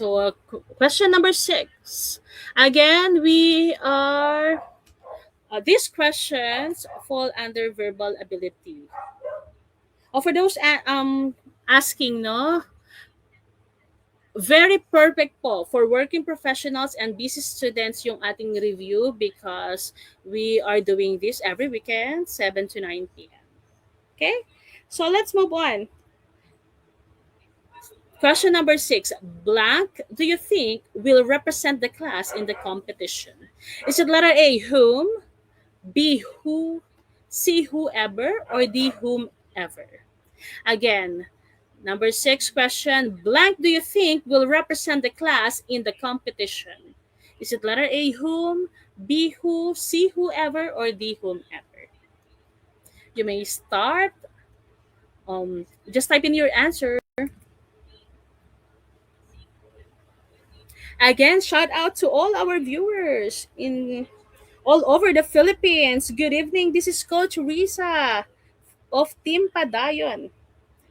So, question number 6. Again, we are these questions fall under verbal ability. For those asking, no, very perfect po for working professionals and busy students yung ating review because we are doing this every weekend, 7 to 9 p.m. Okay? So let's move on. Question number 6. Blank, do you think will represent the class in the competition? Is it letter A, whom, B, who, C, whoever, or D, whomever? Again, number 6 question. Blank, do you think will represent the class in the competition? Is it letter A, whom, B, who, C, whoever, or D, whomever? You may start. Just type in your answer. Again, shout out to all our viewers in all over the Philippines. Good evening. This is Coach Risa of Team Padayon.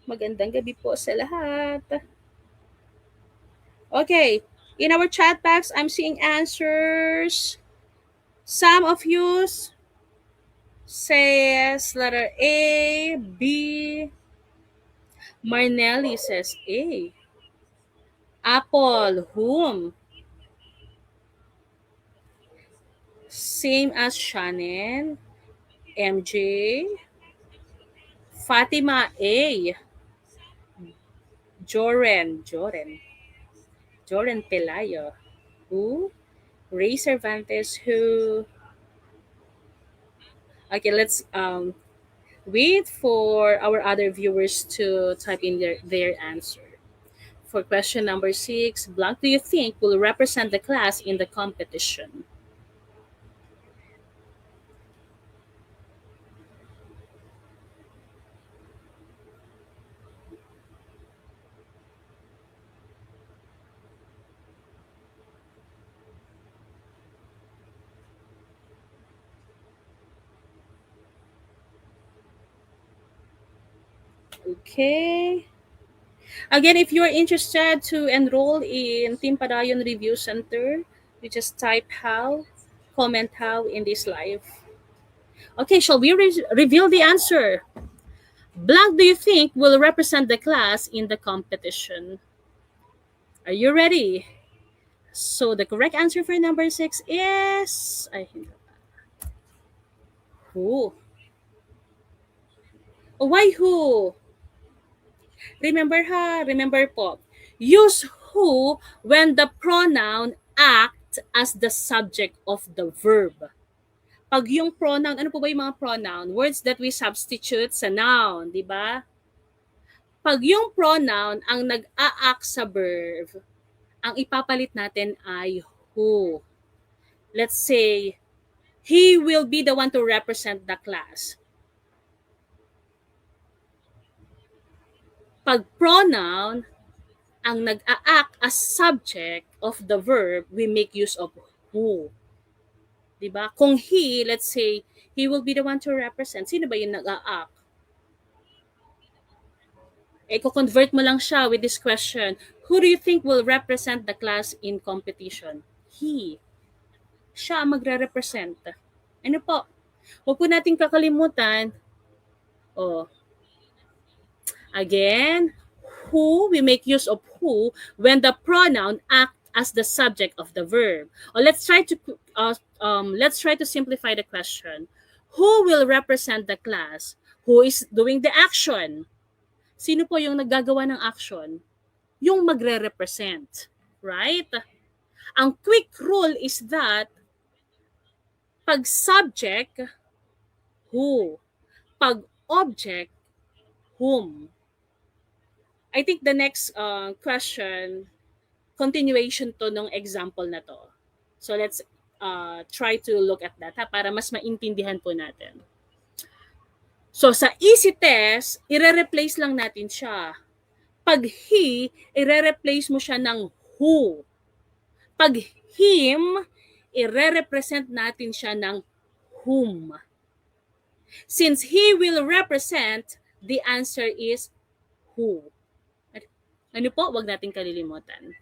Magandang gabi po sa lahat. Okay, in our chat box, I'm seeing answers. Some of you says letter A, B. Marnelli says A. Apple, whom? Same as Shannon. MJ. Fatima A. Joren Pelayo. Who? Ray Cervantes, who? Okay, let's wait for our other viewers to type in their answer. For question number 6, blank do you think will represent the class in the competition? Okay. Again, if you're interested to enroll in Team Padayon Review Center, you just type how, comment how in this live. Okay, shall we reveal the answer? Blank do you think will represent the class in the competition? Are you ready? So the correct answer for number 6 is who. Oh, why who? Remember po. Use who when the pronoun act as the subject of the verb. Pag yung pronoun, ano po ba yung mga pronoun? Words that we substitute sa noun, di ba? Pag yung pronoun ang nag-a-act sa verb, ang ipapalit natin ay who. Let's say, he will be the one to represent the class. Pag pronoun ang nag-a-act as subject of the verb, we make use of who. Diba? Kung he, let's say, he will be the one to represent. Sino ba yung nag-a-act? Ko-convert mo lang siya with this question. Who do you think will represent the class in competition? He. Siya ang magre-represent. Ano po? Huwag po natin kakalimutan. Again, who, we make use of who when the pronoun act as the subject of the verb. Let's try to simplify the question. Who will represent the class? Who is doing the action? Sino po yung naggagawa ng action? Yung magre-represent, right? Ang quick rule is that pag subject, who. Pag object, whom. I think the next question, continuation to ng example na to. So let's try to look at that para mas maintindihan po natin. So sa easy test, ire-replace lang natin siya. Pag he, ire-replace mo siya ng who. Pag him, ire-represent natin siya ng whom. Since he will represent, the answer is who. Ano po? Huwag natin kalilimutan.